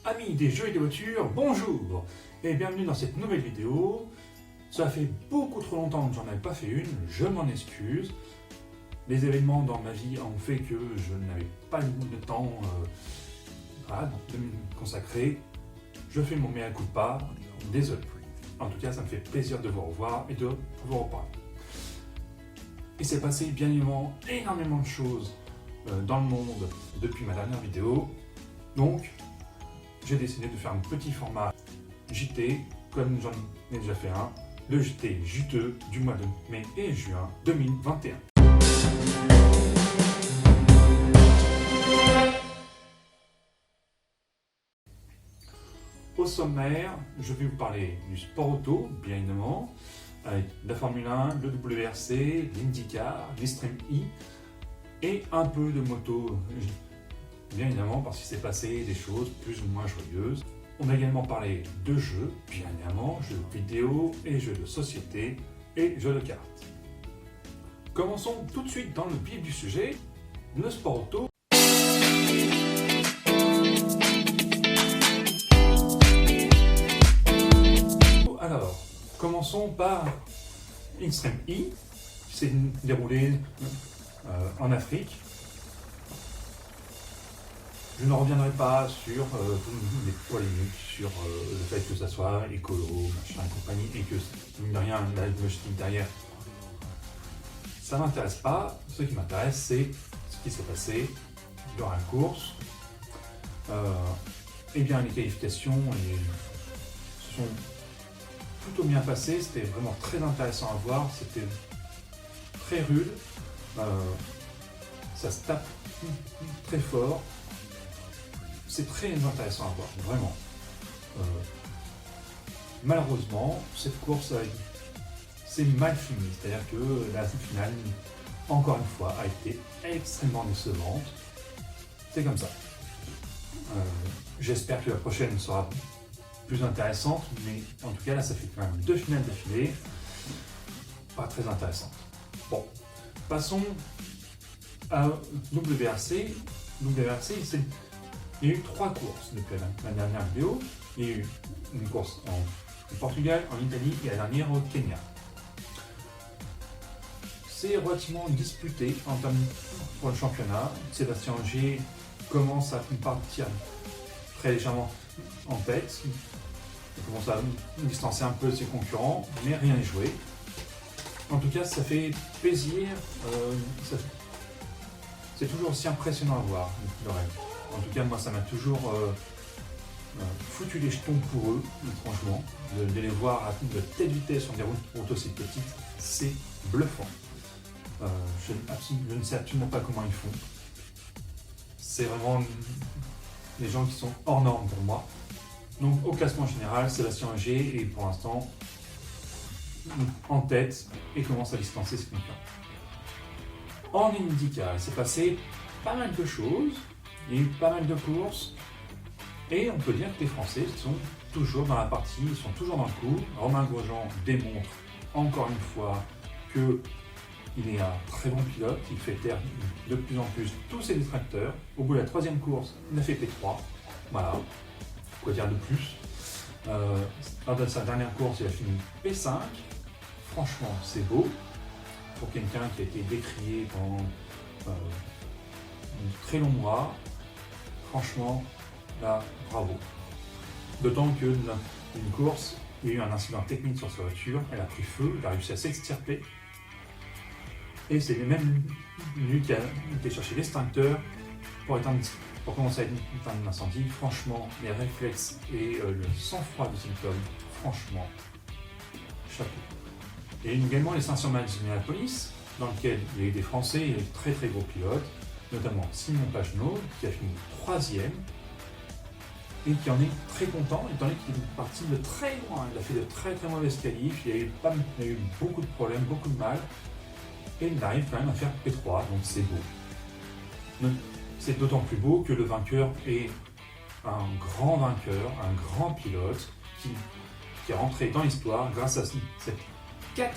Amis des jeux et des voitures, bonjour et bienvenue dans cette nouvelle vidéo. Ça fait beaucoup trop longtemps que j'en avais pas fait une, je m'en excuse. Les événements dans ma vie ont fait que je n'avais pas de temps de me consacrer. Je fais mon mea culpa, désolé. En tout cas, ça me fait plaisir de vous revoir et de vous reparler. Il s'est passé bien évidemment énormément de choses dans le monde depuis ma dernière vidéo. Donc, j'ai décidé de faire un petit format JT, comme j'en ai déjà fait un, le JT juteux du mois de mai et juin 2021. Au sommaire, je vais vous parler du sport auto, bien évidemment, avec la Formule 1, le WRC, l'IndyCar, l'Extreme E et un peu de moto, bien évidemment, parce qu'il s'est passé des choses plus ou moins joyeuses. On a également parlé de jeux, bien évidemment, jeux vidéo et jeux de société et jeux de cartes. Commençons tout de suite dans le vif du sujet, le sport auto. Alors, commençons par Extreme E, qui s'est déroulé en Afrique. Je ne reviendrai pas sur toutes les polémiques sur le fait que ça soit écolo, machin et compagnie, et que, mine de rien, la logistique derrière, ça ne m'intéresse pas. Ce qui m'intéresse, c'est ce qui s'est passé durant la course. Eh bien, les qualifications se sont plutôt bien passées. C'était vraiment très intéressant à voir. C'était très rude. Ça se tape très fort. C'est très intéressant à voir, vraiment. Malheureusement, cette course s'est mal finie, c'est-à-dire que la finale, encore une fois, a été extrêmement décevante. C'est comme ça. J'espère que la prochaine sera plus intéressante, mais en tout cas, là, ça fait quand même 2 finales d'affilée. Pas très intéressantes. Bon, passons à WRC. WRC, il y a eu 3 courses depuis la dernière vidéo. Il y a eu une course au Portugal, en Italie et la dernière au Kenya. C'est relativement disputé en termes pour le championnat. Sébastien Ogier commence à partir très légèrement en tête. Il commence à distancer un peu ses concurrents, mais rien n'est joué. En tout cas, ça fait plaisir. C'est toujours aussi impressionnant à voir, le rêve. En tout cas, moi, ça m'a toujours foutu les jetons pour eux, franchement. De les voir à de telle vitesse sur des routes aussi petites, c'est bluffant. Je ne sais absolument pas comment ils font. C'est vraiment des gens qui sont hors normes pour moi. Donc, au classement général, Sébastien Ogier est pour l'instant en tête et commence à distancer ses concurrents. En IndyCar, il s'est passé pas mal de choses. Il y a eu pas mal de courses et on peut dire que les Français sont toujours dans la partie, ils sont toujours dans le coup. Romain Grosjean démontre encore une fois qu'il est un très bon pilote, il fait taire de plus en plus tous ses détracteurs. Au bout de la 3e course, il a fait P3, voilà, quoi dire de plus. Lors de sa dernière course, il a fini P5, franchement c'est beau pour quelqu'un qui a été décrié pendant de très longs mois. Franchement, là, bravo. D'autant que dans une course, il y a eu un incident technique sur sa voiture, elle a pris feu, il a réussi à s'extirper. Et c'est même lui qui a été chercher l'extincteur pour commencer à éteindre l'incendie. Franchement, les réflexes et le sang-froid de cet homme, franchement, chapeau. Et également les 500 miles d'Indianapolis, dans lequel il y a eu des Français et des très très gros pilotes, notamment Simon Pagenaud, qui a fini 3e et qui en est très content, étant donné qu'il est parti de très loin. Il a fait de très très mauvaises qualifs, il a eu beaucoup de problèmes, beaucoup de mal, et il arrive quand même à faire P3, donc c'est beau. C'est d'autant plus beau que le vainqueur est un grand vainqueur, un grand pilote, qui est rentré dans l'histoire grâce à cette 4e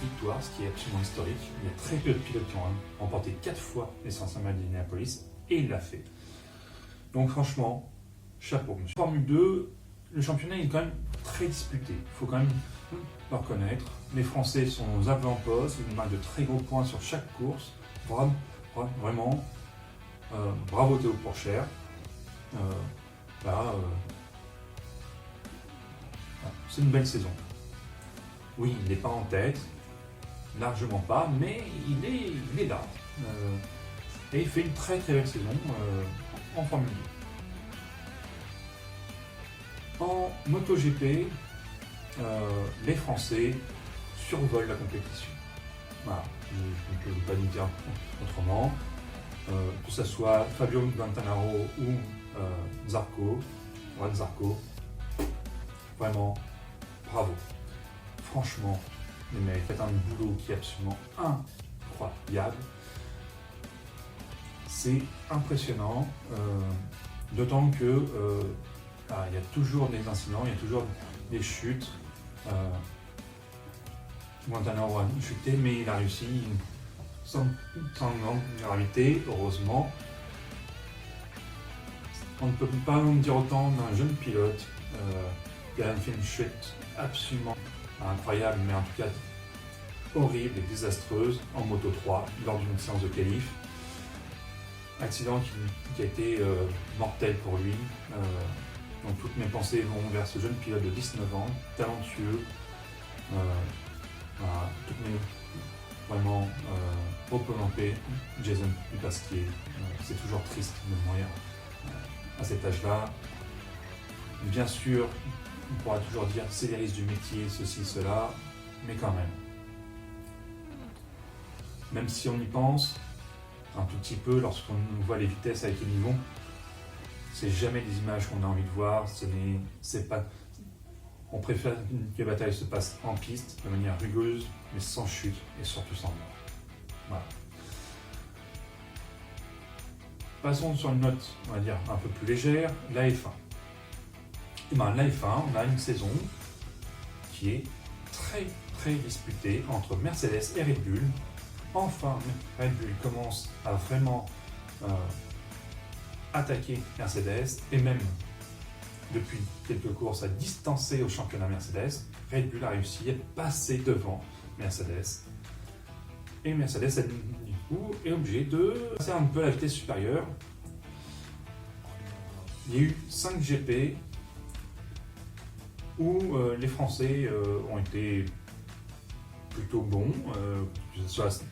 victoire, ce qui est absolument historique. Il y a très peu de pilotes qui ont remporté 4 fois les 500 miles d'Indianapolis, et il l'a fait. Donc franchement, chapeau. Formule 2, le championnat est quand même très disputé. Il faut quand même le reconnaître. Les Français sont aux avant-postes, ils marquent de très gros points sur chaque course. Vraiment, bravo Théo Pourchaire. C'est une belle saison. Oui, il n'est pas en tête, largement pas, mais il est là. Et il fait une très très belle saison en Formule 2. En MotoGP, les Français survolent la compétition. Voilà, je ne peux pas nous dire autrement. Que ce soit Fabio Quartararo ou Juan Zarco, vraiment bravo. Franchement, les mecs faites un boulot qui est absolument incroyable. C'est impressionnant, d'autant que il y a toujours des incidents, il y a toujours des chutes. Quartararo a chuté, mais il a réussi sans grande gravité, heureusement. On ne peut pas en dire autant d'un jeune pilote qui a fait une chute absolument incroyable, mais en tout cas horrible et désastreuse en Moto 3 lors d'une séance de qualif. Accident qui a été mortel pour lui. Donc toutes mes pensées vont vers ce jeune pilote de 19 ans, talentueux. Vraiment représenté Jason Pasquier. C'est toujours triste de mourir à cet âge-là. Bien sûr, on pourra toujours dire c'est les risques du métier, ceci, cela, mais quand même. Même si on y pense un tout petit peu lorsqu'on voit les vitesses avec les niveaux, c'est jamais des images qu'on a envie de voir. On préfère que la bataille se passe en piste, de manière rugueuse, mais sans chute et surtout sans mort. Voilà. Passons sur une note, on va dire, un peu plus légère, la F1. Et bien, la F1, on a une saison qui est très très disputée entre Mercedes et Red Bull. Enfin, Red Bull commence à vraiment attaquer Mercedes et même depuis quelques courses à distancer au championnat Mercedes. Red Bull a réussi à passer devant Mercedes. Et Mercedes, du coup, est obligé de passer un peu à la vitesse supérieure. Il y a eu 5 GP où les Français ont été plutôt bons, que ce soit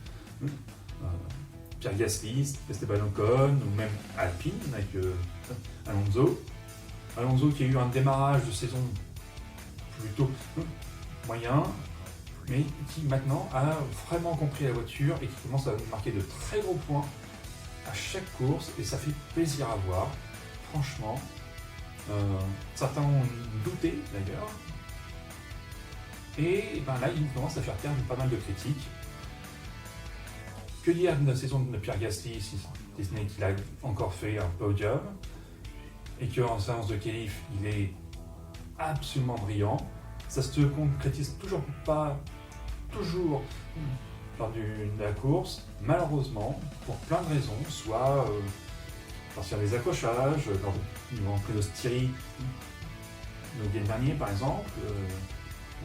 Pierre Gasly, Esteban Ocon ou même Alpine avec Alonso. Alonso qui a eu un démarrage de saison plutôt moyen, mais qui maintenant a vraiment compris la voiture et qui commence à marquer de très gros points à chaque course et ça fait plaisir à voir, franchement. Certains ont douté d'ailleurs. Et ben là, il commence à faire taire pas mal de critiques. Que dire de la saison de Pierre Gasly, si ce n'est qu'il a encore fait un podium et qu'en séance de qualif, il est absolument brillant. Ça se concrétise toujours lors de la course, malheureusement, pour plein de raisons, soit parce qu'il y a des accrochages, du Grand Prix d'Australie le week-end dernier par exemple,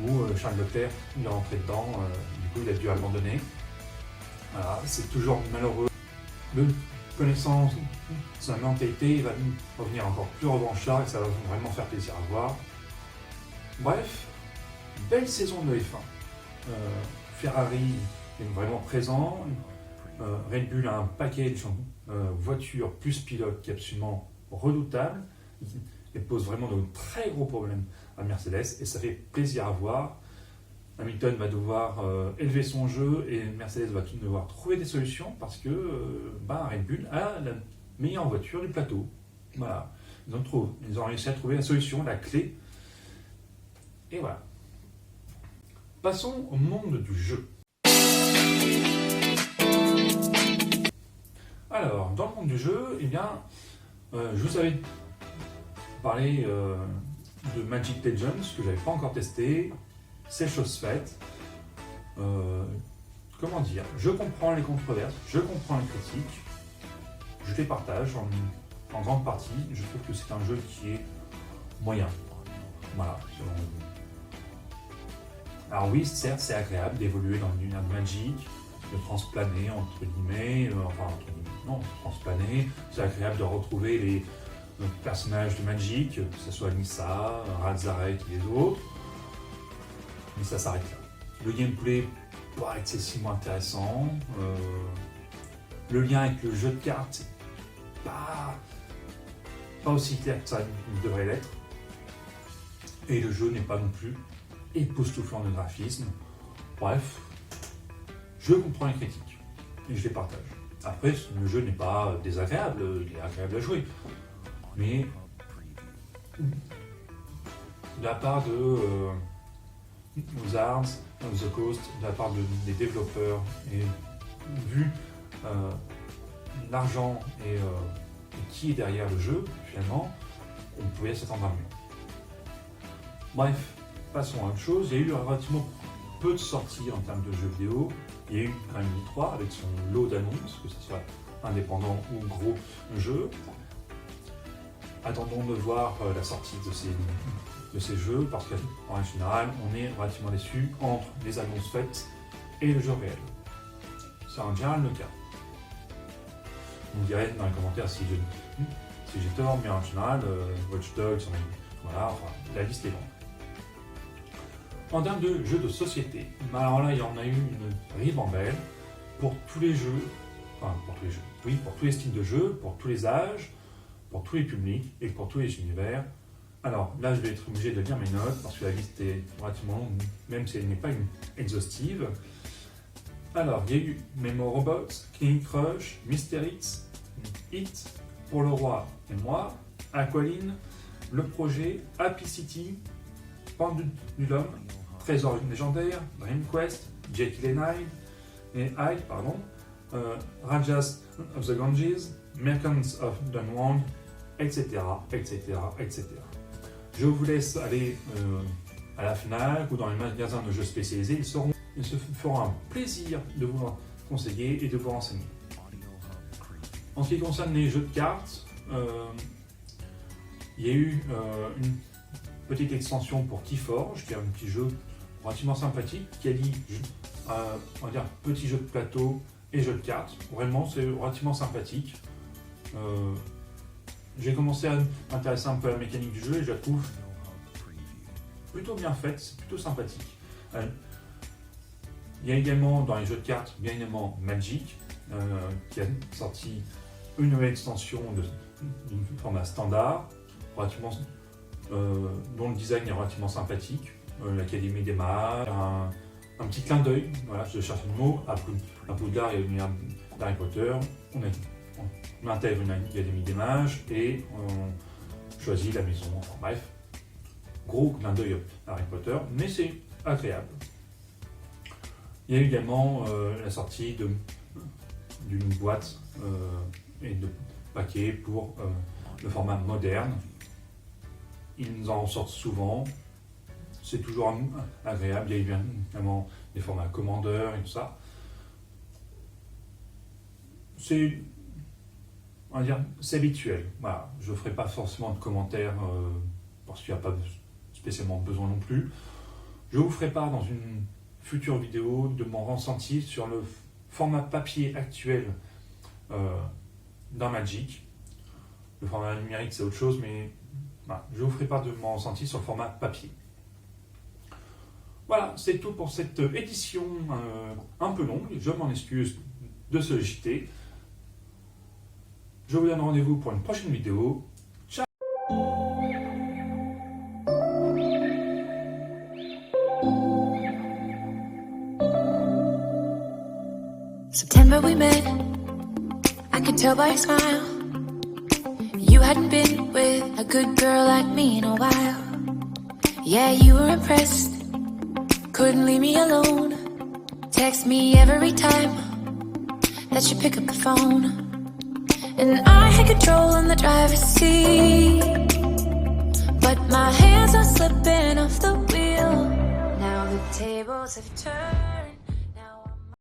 où Charles Leclerc il est rentré dedans, du coup il a dû abandonner. Voilà, c'est toujours malheureux. De connaissance sa mentalité, il va revenir encore plus revanchard et ça va vraiment faire plaisir à voir. Bref, belle saison de F1. Ferrari est vraiment présent. Red Bull a un package voiture plus pilote qui est absolument redoutable et pose vraiment de très gros problèmes à Mercedes et ça fait plaisir à voir. Hamilton va devoir élever son jeu et Mercedes va devoir trouver des solutions parce que Red Bull a la meilleure voiture du plateau. Voilà, ils ont réussi à trouver la solution, la clé. Et voilà. Passons au monde du jeu. Alors, dans le monde du jeu, eh bien, je vous avais parlé de Magic Legends que je n'avais pas encore testé. C'est chose faite. Comment dire, je comprends les controverses, je comprends les critiques, je les partage en grande partie, je trouve que c'est un jeu qui est moyen. Voilà. Alors oui, certes, c'est agréable d'évoluer dans l'univers de Magic, de transplaner, entre guillemets, non, transplaner. C'est agréable de retrouver les personnages de Magic, que ce soit Nissa, Radzaret et les autres. Mais ça s'arrête là. Le gameplay pas excessivement intéressant. Le lien avec le jeu de cartes, pas aussi clair que ça devrait l'être. Et le jeu n'est pas non plus époustouflant de graphisme. Bref, je comprends les critiques et je les partage. Après, le jeu n'est pas désagréable, il est agréable à jouer. Mais de la part de Wizards of the Coast, de la part des développeurs, et vu l'argent et qui est derrière le jeu, finalement, on pouvait s'attendre à mieux. Bref, passons à autre chose. Il y a eu relativement peu de sorties en termes de jeux vidéo. Il y a eu quand même l'E3 avec son lot d'annonces, que ce soit indépendant ou gros jeu. Attendons de voir la sortie de ces jeux, parce qu'en général, on est relativement déçu entre les annonces faites et le jeu réel. C'est en général le cas. Vous me direz dans les commentaires si j'ai tort, mais en général, Watch Dogs, voilà, enfin, la liste est longue. En termes de jeux de société, alors là, il y en a eu une ribambelle pour tous les jeux, pour tous les styles de jeux, pour tous les âges, pour tous les publics et pour tous les univers. Alors là, je vais être obligé de lire mes notes parce que la liste est relativement longue, même si elle n'est pas exhaustive. Alors, il y a eu Memo Robots, King Crush, Mysterix, Hit, Pour le Roi et Moi, Aqualine, Le Projet, Happy City, Pendulum, Trésor légendaire, Dream Quest, Jekyll et Hyde, Rajas of the Ganges, Merchants of Dunwang, etc., etc., etc. Je vous laisse aller à la FNAC ou dans les magasins de jeux spécialisés. Ils se feront un plaisir de vous conseiller et de vous renseigner. En ce qui concerne les jeux de cartes, il y a eu une petite extension pour Keyforge, qui est un petit jeu relativement sympathique, qui allie on va dire, petit jeu de plateau et jeu de cartes. Vraiment, c'est relativement sympathique. J'ai commencé à m'intéresser un peu à la mécanique du jeu et je la trouve plutôt bien faite, c'est plutôt sympathique. Il y a également dans les jeux de cartes, bien évidemment, Magic, qui a sorti une nouvelle extension d'une format standard, relativement, dont le design est relativement sympathique. L'Académie des Mages, un petit clin d'œil, voilà, je cherche le mot, à Poudlard et d'Harry Potter. On intègre une Académie des Mages et on choisit la maison, enfin bref. Gros clin d'œil à Harry Potter, mais c'est agréable. Il y a eu également la sortie d'une boîte et de paquets pour le format moderne. Ils nous en sortent souvent, c'est toujours agréable. Il y a eu évidemment des formats commandeurs et tout ça. C'est habituel. Voilà. Je ne ferai pas forcément de commentaires parce qu'il n'y a pas spécialement besoin non plus. Je vous ferai part dans une future vidéo de mon ressenti sur le format papier actuel dans Magic. Le format numérique c'est autre chose, mais voilà, je vous ferai part de mon ressenti sur le format papier. Voilà, c'est tout pour cette édition un peu longue. Je m'en excuse de ce JT. Je vous donne rendez-vous pour une prochaine vidéo. Ciao! September we met, I could tell by your smile. You hadn't been with a good girl like me in a while. Yeah, you were impressed, couldn't leave me alone. Text me every time that you pick up the phone. And I had control in the driver's seat, but my hands are slipping off the wheel. Now the tables have turned.